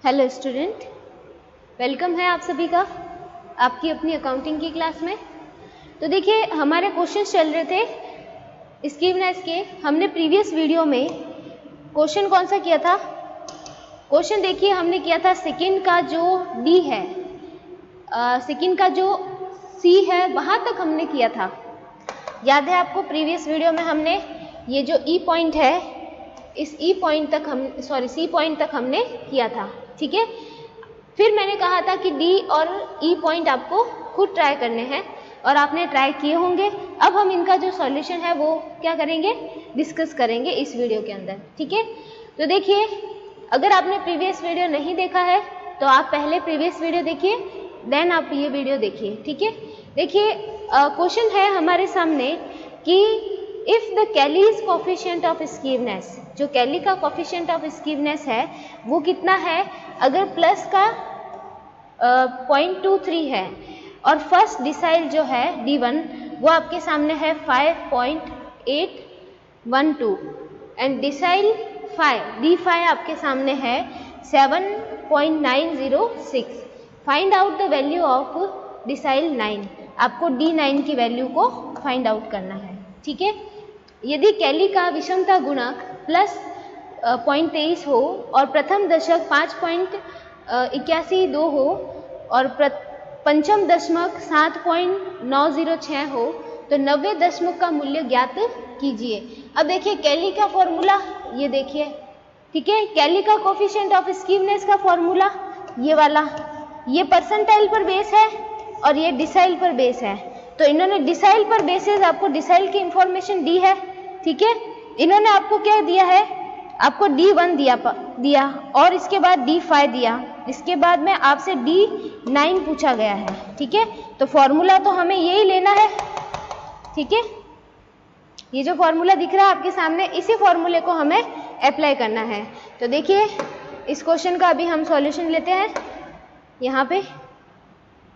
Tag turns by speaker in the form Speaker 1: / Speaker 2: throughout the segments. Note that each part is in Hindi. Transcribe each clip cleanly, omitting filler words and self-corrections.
Speaker 1: हेलो स्टूडेंट, वेलकम है आप सभी का आपकी अपनी अकाउंटिंग की क्लास में। तो देखिए, हमारे क्वेश्चन चल रहे थे स्कीवनेस के। हमने प्रीवियस वीडियो में क्वेश्चन कौन सा किया था? क्वेश्चन देखिए, हमने किया था सेकंड का जो डी है, सेकंड का जो सी है, वहाँ तक हमने किया था। याद है आपको? प्रीवियस वीडियो में हमने ये जो ई पॉइंट है, इस सी पॉइंट तक हमने किया था। ठीक है, फिर मैंने कहा था कि डी और ई पॉइंट आपको खुद ट्राई करने हैं और आपने ट्राई किए होंगे। अब हम इनका जो सॉल्यूशन है वो क्या करेंगे, डिस्कस करेंगे इस वीडियो के अंदर। ठीक है, तो देखिए, अगर आपने प्रीवियस वीडियो नहीं देखा है तो आप पहले प्रीवियस वीडियो देखिए, देन आप ये वीडियो देखिए। ठीक है, देखिए क्वेश्चन है हमारे सामने कि इफ द कैलीज कोफिशिएंट ऑफ स्कीवनेस, जो कैली का कोफिशिएंट ऑफ स्कीवनेस है वो कितना है? अगर प्लस का 0.23 है और फर्स्ट डिसाइल जो है D1 वो आपके सामने है 5.812 एंड डिसाइल D5 आपके सामने है 7.906। Find out the value of decile 9। आपको D9 की वैल्यू को फाइंड आउट करना है। ठीक है, यदि कैली का विषमता गुणक प्लस 0.23 हो और प्रथम दशक 5.81 हो और पंचम दशमक 7.906 हो तो 90 दशमक का मूल्य ज्ञात कीजिए। अब देखिए कैली का फॉर्मूला ये देखिए। ठीक है, कैली का कोफिशिएंट ऑफ स्कीवनेस का फॉर्मूला ये वाला, ये परसेंटाइल पर बेस है और ये डिसाइल पर बेस है। तो इन्होंने डिसाइल पर बेसिस आपको डिसाइल की इंफॉर्मेशन दी है। ठीक है, इन्होंने आपको क्या दिया है? आपको D1 दिया और इसके बाद D5 दिया, इसके बाद में आपसे D9 पूछा गया है। ठीक है, तो फॉर्मूला तो हमें यही लेना है। ठीक है, ये जो फॉर्मूला दिख रहा है आपके सामने, इसी फॉर्मूले को हमें अप्लाई करना है। तो देखिए, इस क्वेश्चन का अभी हम सॉल्यूशन लेते हैं। यहाँ पे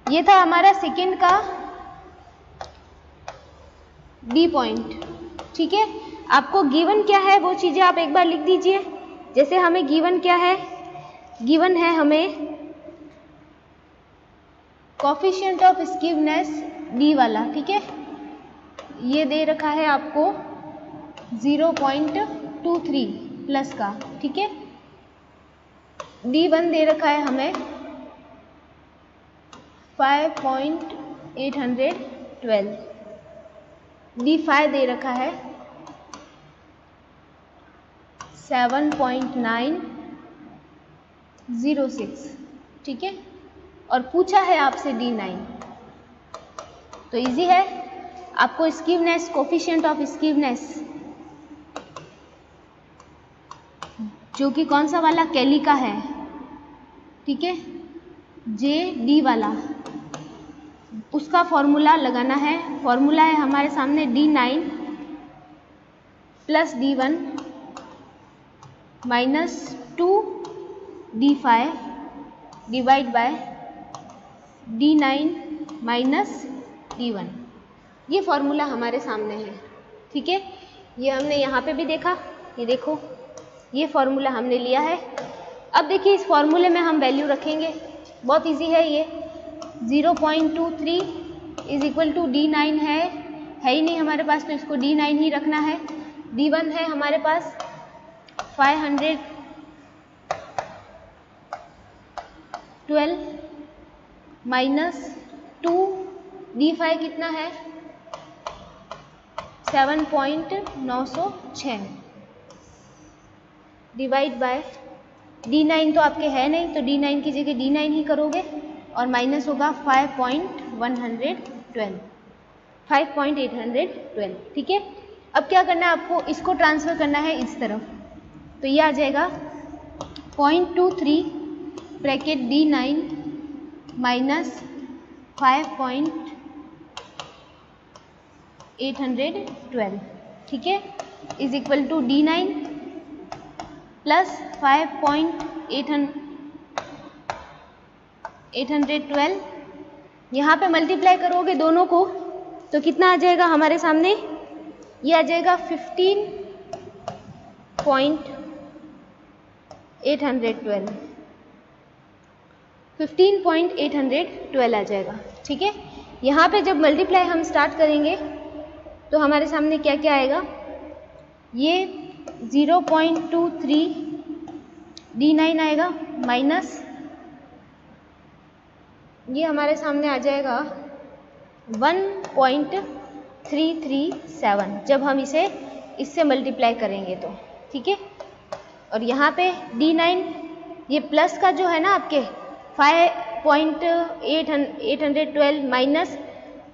Speaker 1: ये था हमारा सेकंड का डी पॉइंट। ठीक है, आपको गिवन क्या है वो चीजें आप एक बार लिख दीजिए। जैसे हमें गिवन क्या है? गिवन है हमें कोफिशिएंट ऑफ स्कीवनेस डी वाला। ठीक है, ये दे रखा है आपको 0.23 प्लस का। ठीक है, D1 दे रखा है हमें 5.812, D5 दे रखा है 7.906। ठीक है, और पूछा है आपसे D9। तो इजी है, आपको स्कीवनेस, कोफिशिएंट ऑफ स्कीवनेस जो कि कौन सा वाला, कैली का है। ठीक है, JD वाला, उसका फॉर्मूला लगाना है। फॉर्मूला है हमारे सामने D9 plus D1 minus 2D5 divide by D9 minus D1। ये फॉर्मूला हमारे सामने है। ठीक है, ये हमने यहाँ पे भी देखा, ये देखो, ये फॉर्मूला हमने लिया है। अब देखिए, इस फॉर्मूले में हम वैल्यू रखेंगे, बहुत इजी है ये। 0.23 इज इक्वल टू D9 है ही नहीं हमारे पास, तो इसको D9 ही रखना है। D1 है हमारे पास 512 माइनस 2, D5 कितना है 7.906 डिवाइड बाय D9 तो आपके है नहीं, तो D9 की जगह D9 ही करोगे और माइनस होगा 5.812। ठीक है, अब क्या करना है आपको? इसको ट्रांसफर करना है इस तरफ, तो ये आ जाएगा 0.23 ब्रैकेट D9 माइनस 5.812। ठीक है, is equal to D9 plus 5.812। यहाँ पे मल्टीप्लाई करोगे दोनों को तो कितना आ जाएगा हमारे सामने? ये आ जाएगा 15.812। 15.812 आ जाएगा। ठीक है, यहाँ पे जब मल्टीप्लाई हम स्टार्ट करेंगे तो हमारे सामने क्या क्या आएगा, ये 0.23 D9 आएगा माइनस ये हमारे सामने आ जाएगा 1.337 जब हम इसे इससे मल्टीप्लाई करेंगे तो। ठीक है, और यहाँ पे D9 ये प्लस का जो है ना आपके 5.812 माइनस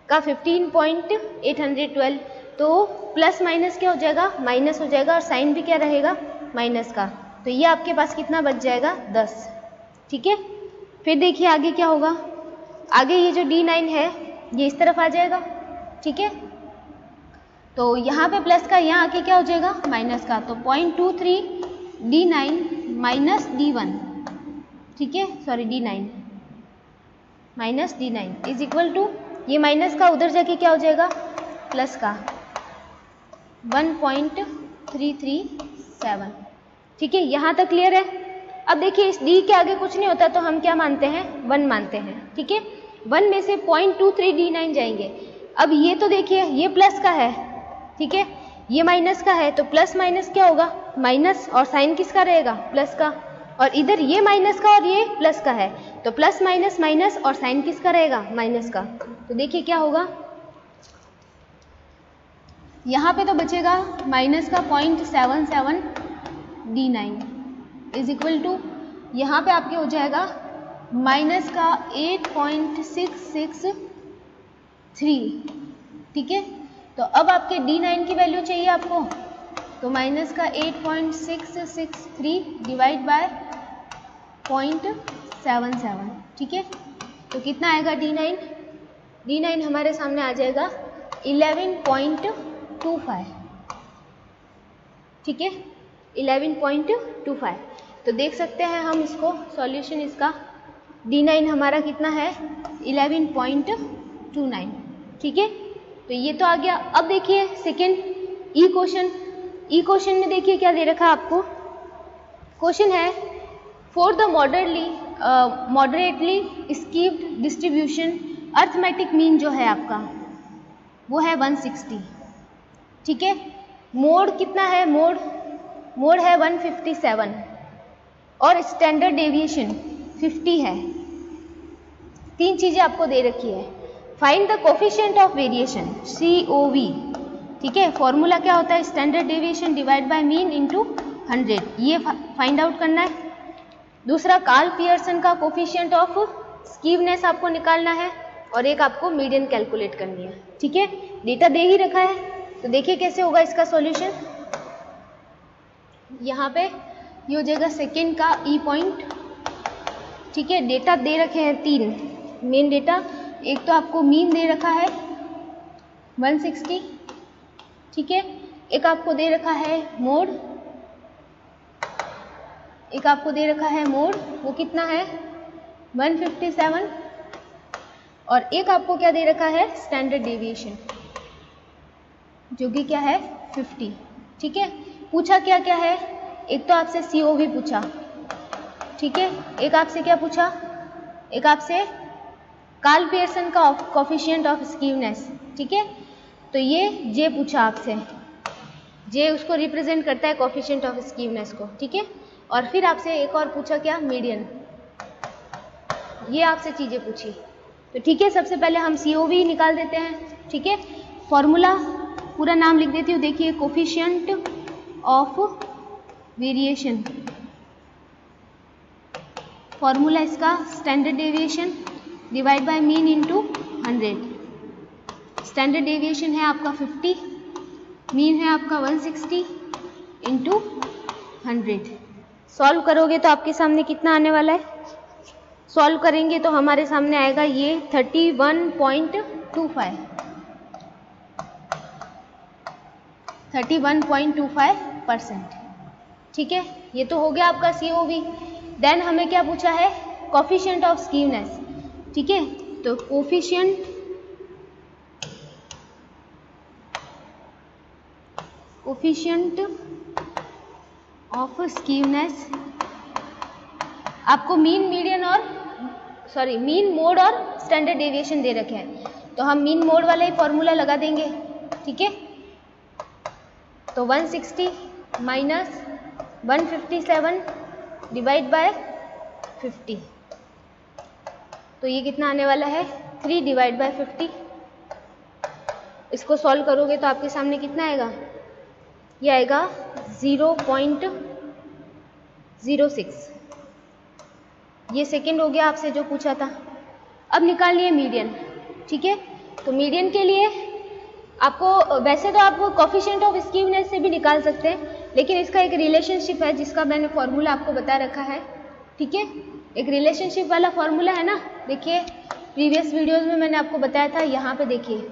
Speaker 1: का 15.812, तो प्लस माइनस क्या हो जाएगा, माइनस हो जाएगा, और साइन भी क्या रहेगा, माइनस का। तो ये आपके पास कितना बच जाएगा, 10। ठीक है, फिर देखिए आगे क्या होगा, आगे ये जो D9 है ये इस तरफ आ जाएगा। ठीक है, तो यहाँ पे प्लस का, यहाँ आके क्या हो जाएगा, माइनस का, तो 0.23 D9 माइनस D1, ठीक है, sorry D9 minus D9 is equal to, ये माइनस का उधर जाके क्या हो जाएगा, प्लस का 1.337। ठीक है, यहाँ तक क्लियर है। अब देखिए इस D के आगे कुछ नहीं होता तो हम क्या मानते हैं, 1 मानते हैं। ठीक है, 1 में से 0.23 D9 जाएंगे। अब ये तो देखिए ये प्लस का है, ठीक है, ये माइनस का है, तो प्लस माइनस क्या होगा, माइनस, और साइन किसका रहेगा, प्लस का, और इधर ये माइनस का और ये प्लस का है, तो प्लस माइनस माइनस, और साइन किसका रहेगा, माइनस का। तो देखिए क्या होगा, यहाँ पे तो बचेगा माइनस का 0.77 D9 इज इक्वल टू, यहाँ पे आपके हो जाएगा माइनस का 8.663। ठीक है, तो अब आपके D9 की वैल्यू चाहिए आपको, तो माइनस का 8.663 डिवाइड बाय 0.77। ठीक है, तो कितना आएगा D9, D9 हमारे सामने आ जाएगा 11.25। ठीक है, 11.25। तो देख सकते हैं हम इसको सॉल्यूशन, इसका D9 हमारा कितना है, 11.29। ठीक है, तो ये तो आ गया। अब देखिए सेकेंड ई क्वेश्चन, ई क्वेश्चन में देखिए क्या दे रखा है आपको, क्वेश्चन है for the moderately skewed distribution, arithmetic mean जो है आपका वो है 160। ठीक है, मोड कितना है, मोड है 157, और स्टैंडर्ड डेविएशन 50 है। तीन चीजें आपको दे रखी है। Find the coefficient of variation COV। ठीक है, फॉर्मूला क्या होता है, standard deviation divide by mean into 100, ये फाइंड आउट करना है। दूसरा कार्ल पियर्सन का कोफिशिएंट ऑफ स्कीवनेस आपको निकालना है, और एक आपको मीडियन कैलकुलेट करनी है। ठीक है, डेटा दे ही रखा है, तो देखिए कैसे होगा इसका सॉल्यूशन। यहाँ पे ये हो जाएगा सेकेंड का ई पॉइंट। ठीक है, डेटा दे रखे हैं 3 मेन डेटा, एक तो आपको मीन दे रखा है 160, ठीक है, एक आपको दे रखा है मोड, एक आपको दे रखा है मोड, वो कितना है 157, और एक आपको क्या दे रखा है, स्टैंडर्ड डेविएशन जो कि क्या है 50। ठीक है, पूछा क्या क्या है, एक तो आपसे COV पूछा, ठीक है, एक आपसे क्या पूछा, एक आपसे कार्ल पियर्सन का कोफिशिएंट ऑफ स्कीवनेस। ठीक है, तो ये जे पूछा आपसे, जे उसको रिप्रेजेंट करता है कोफिशिएंट ऑफ स्कीवनेस को। ठीक है, और फिर आपसे एक और पूछा क्या, मीडियन, ये आपसे चीजें पूछी। तो ठीक है, सबसे पहले हम COV निकाल देते हैं। ठीक है, फॉर्मूला पूरा नाम लिख देती हूँ, देखिए कोफिशिएंट ऑफ वेरिएशन, फॉर्मूला इसका standard deviation divide by mean into 100। Standard deviation है आपका 50, मीन है आपका 160 इंटू 100। सॉल्व करोगे तो आपके सामने कितना आने वाला है, सॉल्व करेंगे तो हमारे सामने आएगा ये 31.25%। ठीक है, ये तो हो गया आपका COV। देन हमें क्या पूछा है, कोफिशिएंट ऑफ स्कीवनेस। ठीक है, तो कोफिशिएंट ऑफ स्कीवनेस, आपको मीन, मीडियन और सॉरी मीन मोड और स्टैंडर्ड डेविएशन दे रखे हैं, तो हम मीन मोड वाला ही फॉर्मूला लगा देंगे। ठीक है, तो 160 माइनस 157 डिवाइड बाय 50, तो ये कितना आने वाला है 3 डिवाइड बाय 50। इसको सॉल्व करोगे तो आपके सामने कितना आएगा, ये आएगा 0.06। ये सेकेंड हो गया आपसे जो पूछा था। अब निकालिए मीडियन। ठीक है, तो मीडियन के लिए आपको वैसे तो आप कोफिशिएंट ऑफ स्कीवनेस से भी निकाल सकते हैं, लेकिन इसका एक रिलेशनशिप है जिसका मैंने फॉर्मूला आपको बता रखा है। ठीक है, एक रिलेशनशिप वाला फॉर्मूला है ना, देखिए प्रीवियस वीडियोस में मैंने आपको बताया था, यहाँ पे देखिए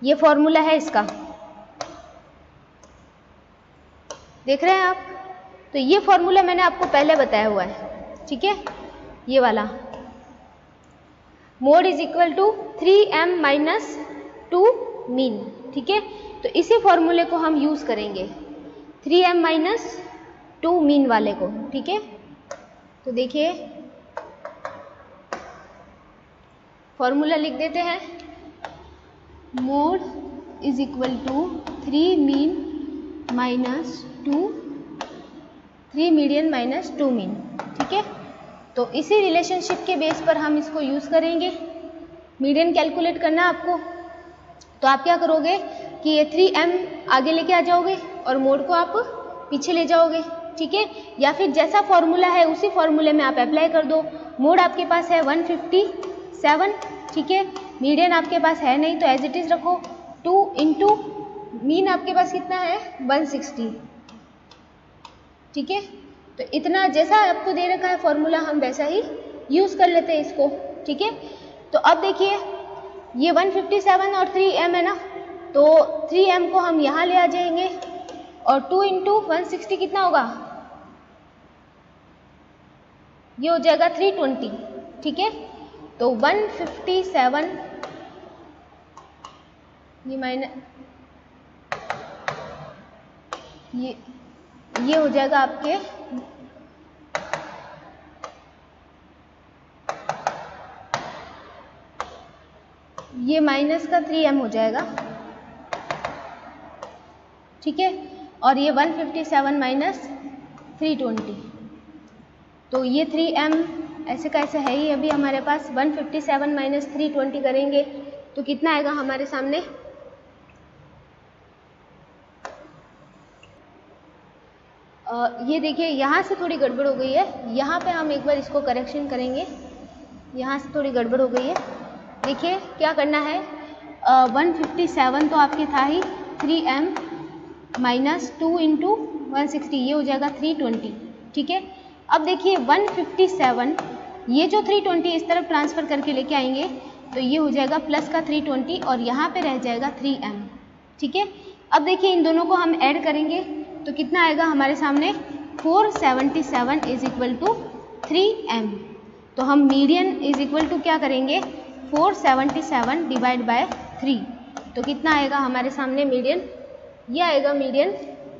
Speaker 1: ये फॉर्मूला है इसका, देख रहे हैं आप। तो ये फॉर्मूला मैंने आपको पहले बताया हुआ है। ठीक है, ये वाला mode is equal to 3m minus 2 mean. ठीक है, तो इसी फॉर्मूले को हम यूज करेंगे 3m माइनस 2 मीन वाले को। ठीक है, तो देखिए फॉर्मूला लिख देते हैं, mode is equal to 3 mean minus 3 median minus 2 mean. ठीक है, तो इसी रिलेशनशिप के बेस पर हम इसको यूज करेंगे। मीडियन कैलकुलेट करना आपको, तो आप क्या करोगे कि ये 3m आगे लेके आ जाओगे और मोड को आप पीछे ले जाओगे। ठीक है, या फिर जैसा फॉर्मूला है उसी फॉर्मूले में आप अप्लाई कर दो। मोड आपके पास है 157। ठीक है, मीडियन आपके पास है नहीं तो एज इट इज रखो, 2 इंटू मीन आपके पास कितना है 160। ठीक है, तो इतना जैसा आपको दे रखा है फॉर्मूला हम वैसा ही यूज कर लेते हैं इसको। ठीक है, तो अब देखिए ये 157 और 3m है ना, तो 3m को हम यहाँ ले आ जाएंगे और 2 इंटू 160 कितना होगा, ये हो जाएगा 320। ठीक है, तो 157 ये माइनस ये हो जाएगा आपके ये माइनस का 3m हो जाएगा। ठीक है, और ये 157 माइनस 320, तो ये 3m ऐसे कैसे है ही अभी हमारे पास। 157 माइनस 320 करेंगे तो कितना आएगा हमारे सामने, ये देखिए यहाँ से थोड़ी गड़बड़ हो गई है, यहाँ पे हम एक बार इसको करेक्शन करेंगे। यहाँ से थोड़ी गड़बड़ हो गई है, देखिए क्या करना है। 157 तो आपके था ही, 3m माइनस 2 इंटू 160 ये हो जाएगा 320। ठीक है, अब देखिए 157 ये जो 320 इस तरफ ट्रांसफ़र करके लेके आएंगे तो ये हो जाएगा प्लस का 320 और यहाँ पे रह जाएगा 3m। ठीक है, अब देखिए इन दोनों को हम ऐड करेंगे तो कितना आएगा हमारे सामने 477 इज इक्वल टू 3m। तो हम मीडियन इज इक्वल टू क्या करेंगे 477 डिवाइड बाय 3, तो कितना आएगा हमारे सामने मीडियन, ये आएगा मीडियन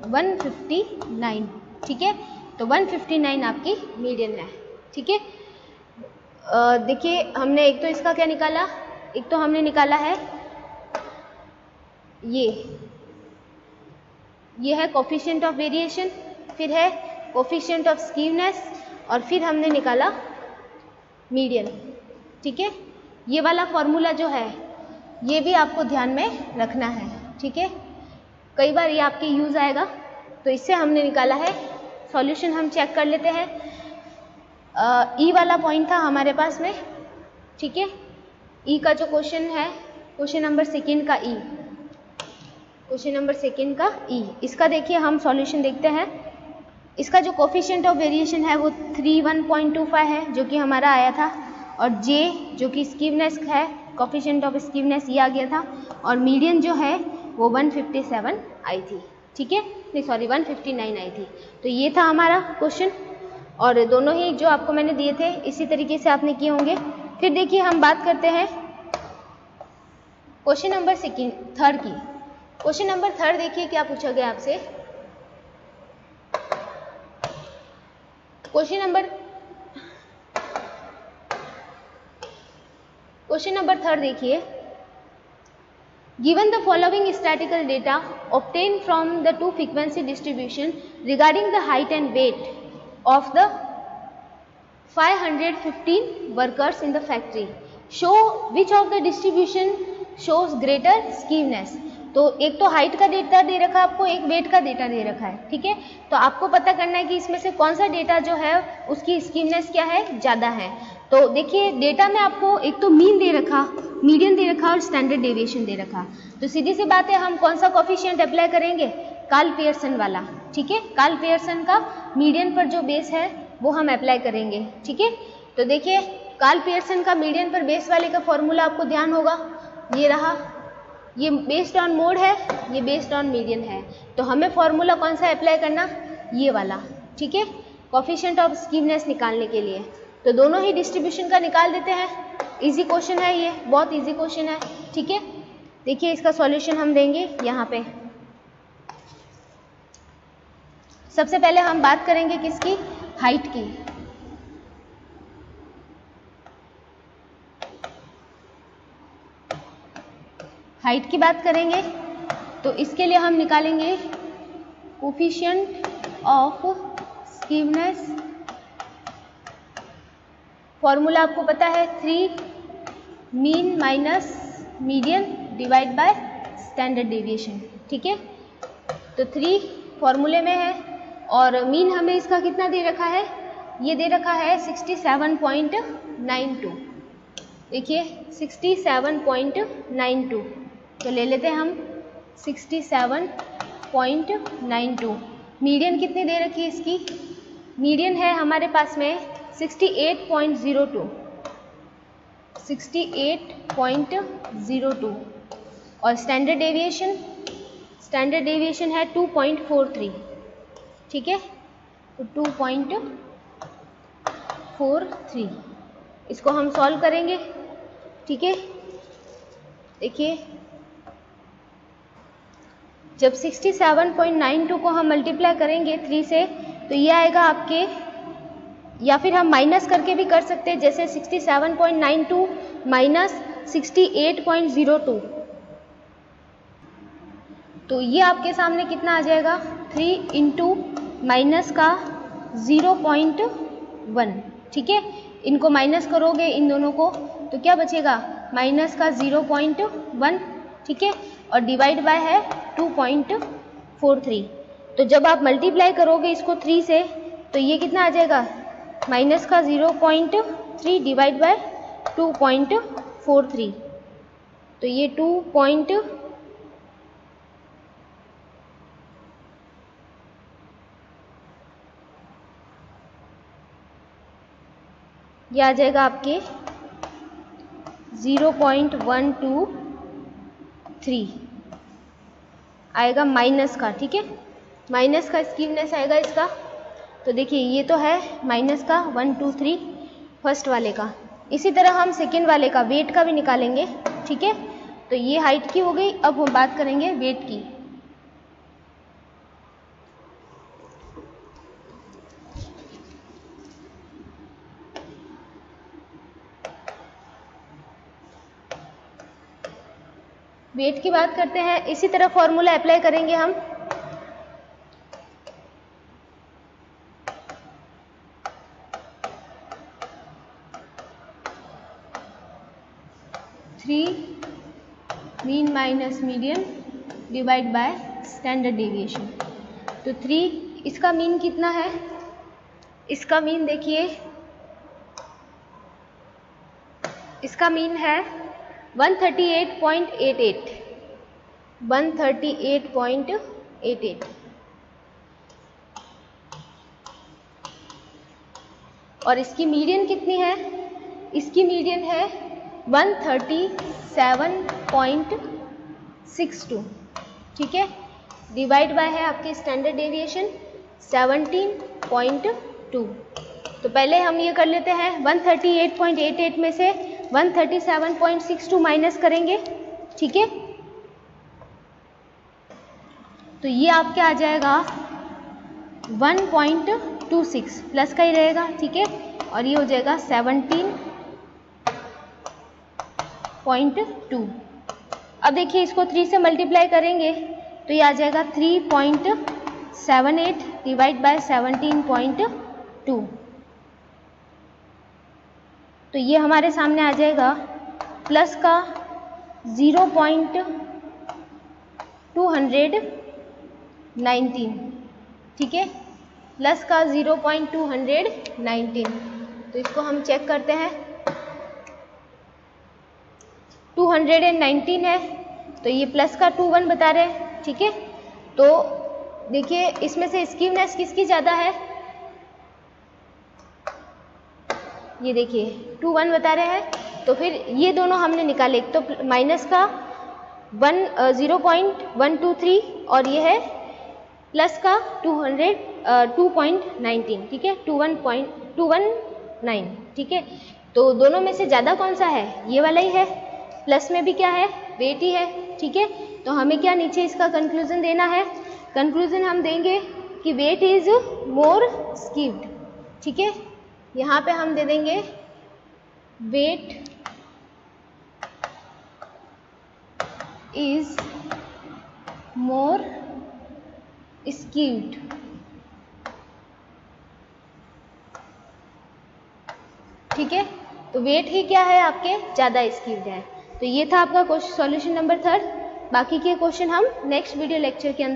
Speaker 1: 159। ठीक है, तो 159 आपकी मीडियन है। ठीक है, देखिए हमने एक तो इसका क्या निकाला, एक तो हमने निकाला है ये है कोफिशिएंट ऑफ वेरिएशन, फिर है कोफिशिएंट ऑफ स्कीवनेस और फिर हमने निकाला मीडियन। ठीक है, ये वाला फॉर्मूला जो है ये भी आपको ध्यान में रखना है। ठीक है, कई बार ये आपके यूज़ आएगा, तो इससे हमने निकाला है। सॉल्यूशन हम चेक कर लेते हैं। ई वाला पॉइंट था हमारे पास में। ठीक है, ई का जो क्वेश्चन है, क्वेश्चन नंबर सेकेंड का ई, क्वेश्चन नंबर सेकेंड का ई, इसका देखिए हम सॉल्यूशन देखते हैं। इसका जो कोफिशिएंट ऑफ वेरिएशन है वो 31.25 है जो कि हमारा आया था, और जे जो कि स्कीवनेस है, कोफिशिएंट ऑफ स्कीवनेस ये आ गया था, और मीडियन जो है वो 157 आई थी। ठीक है, नहीं सॉरी 159 आई थी। तो ये था हमारा क्वेश्चन, और दोनों ही जो आपको मैंने दिए थे इसी तरीके से आपने किए होंगे। फिर देखिए हम बात करते हैं क्वेश्चन नंबर थर्ड की। क्वेश्चन नंबर थर्ड देखिए क्या पूछा गया आपसे। क्वेश्चन नंबर क्वेश्चन नंबर 3 देखिए, given the following statistical data obtained from the two frequency distribution regarding the height and weight of the 515 workers in the factory, show which of the distribution shows greater skewness। तो एक तो हाइट का डेटा दे रखा है आपको, एक वेट का डेटा दे रखा है, ठीक है। तो आपको पता करना है कि इसमें से कौन सा डेटा जो है उसकी स्कीवनेस क्या है, ज़्यादा है। तो देखिए डेटा में आपको एक तो मीन दे रखा, मीडियन दे रखा और स्टैंडर्ड डेविएशन दे रखा। तो सीधी सी बात है, हम कौन सा कोफिशिएंट अप्लाई करेंगे, कार्ल पियर्सन वाला, ठीक है। कार्ल पियर्सन का मीडियन पर जो बेस है वो हम अप्लाई करेंगे, ठीक है। तो देखिए कार्ल पियर्सन का मीडियन पर बेस वाले का फॉर्मूला आपको ध्यान होगा, ये रहा, ये बेस्ड ऑन मोड है, ये बेस्ड ऑन मीडियन है। तो हमें फॉर्मूला कौन सा अप्लाई करना, ये वाला, ठीक है, कोफिशिएंट ऑफ स्कीवनेस निकालने के लिए। तो दोनों ही डिस्ट्रीब्यूशन का निकाल देते हैं। इजी क्वेश्चन है, ये बहुत इजी क्वेश्चन है, ठीक है। देखिए इसका सॉल्यूशन हम देंगे यहाँ पे। सबसे पहले हम बात करेंगे किसकी, हाइट की। हाइट की बात करेंगे तो इसके लिए हम निकालेंगे कोफिशिएंट ऑफ स्कीवनेस। फॉर्मूला आपको पता है 3 mean minus median divide by standard deviation, ठीक है। तो 3 फॉर्मूले में है और मीन हमें इसका कितना दे रखा है, ये दे रखा है 67.92। देखिए 67.92, तो ले लेते हैं हम 67.92। मीडियन कितनी दे रखी है इसकी, मीडियन है हमारे पास में 68.02, 68.02 और स्टैंडर्ड डेविएशन है 2.43, ठीक है। तो 2.43 इसको हम सॉल्व करेंगे, ठीक है। देखिए जब 67.92 को हम मल्टीप्लाई करेंगे 3 से तो ये आएगा आपके, या फिर हम माइनस करके भी कर सकते हैं, जैसे 67.92 माइनस 68.02, तो ये आपके सामने कितना आ जाएगा, 3 इंटू माइनस का 0.1, ठीक है। इनको माइनस करोगे इन दोनों को तो क्या बचेगा, माइनस का 0.1, ठीक है, और डिवाइड बाय है 2.43। तो जब आप मल्टीप्लाई करोगे इसको 3 से तो ये कितना आ जाएगा, माइनस का 0.3 डिवाइड बाय 2.43। तो ये ये आ जाएगा आपके 0.123 आएगा माइनस का, ठीक है, माइनस का स्कीवनेस आएगा इसका। तो देखिए ये तो है माइनस का 123 फर्स्ट वाले का। इसी तरह हम सेकेंड वाले का वेट का भी निकालेंगे, ठीक है। तो ये हाइट की हो गई, अब हम बात करेंगे वेट की। वेट की बात करते हैं, इसी तरह फॉर्मूला अप्लाई करेंगे हम। Mean minus median divide by standard deviation. तो 3 इसका मीन कितना है, इसका मीन देखिए, इसका मीन है 138.88, 138.88 और इसकी मीडियन कितनी है, इसकी मीडियन है 137.62, ठीक है, डिवाइड बाय है आपके स्टैंडर्ड डेविएशन 17.2। तो पहले हम ये कर लेते हैं, 138.88 में से 137.62 माइनस करेंगे, ठीक है। तो ये आपके आ जाएगा 1.26, प्लस का ही रहेगा, ठीक है, और ये हो जाएगा 17 3.2। अब देखिए इसको 3 से मल्टीप्लाई करेंगे तो ये आ जाएगा 3.78 डिवाइड बाय 17.2। तो ये हमारे सामने आ जाएगा प्लस का 0.219, ठीक है, प्लस का 0.219। तो इसको हम चेक करते हैं, 219 है तो ये प्लस का 21 बता रहे हैं, ठीक है। तो देखिए इसमें से स्कीवनेस किसकी ज़्यादा है, ये देखिए 21 बता रहे हैं। तो फिर ये दोनों हमने निकाले, तो माइनस का 0.123 और ये है प्लस का 2.19, ठीक है, 219, ठीक है। तो दोनों में से ज़्यादा कौन सा है, ये वाला ही है, प्लस में भी क्या है, वेट ही है, ठीक है। तो हमें क्या नीचे इसका कंक्लूजन देना है, कंक्लूजन हम देंगे कि वेट इज मोर स्कीव्ड, ठीक है। यहाँ पे हम दे देंगे वेट इज मोर स्कीव्ड, ठीक है। तो वेट ही क्या है आपके ज़्यादा स्कीव्ड है। तो ये था आपका क्वेश्चन सॉल्यूशन नंबर 3। बाकी के क्वेश्चन हम नेक्स्ट वीडियो लेक्चर के अंदर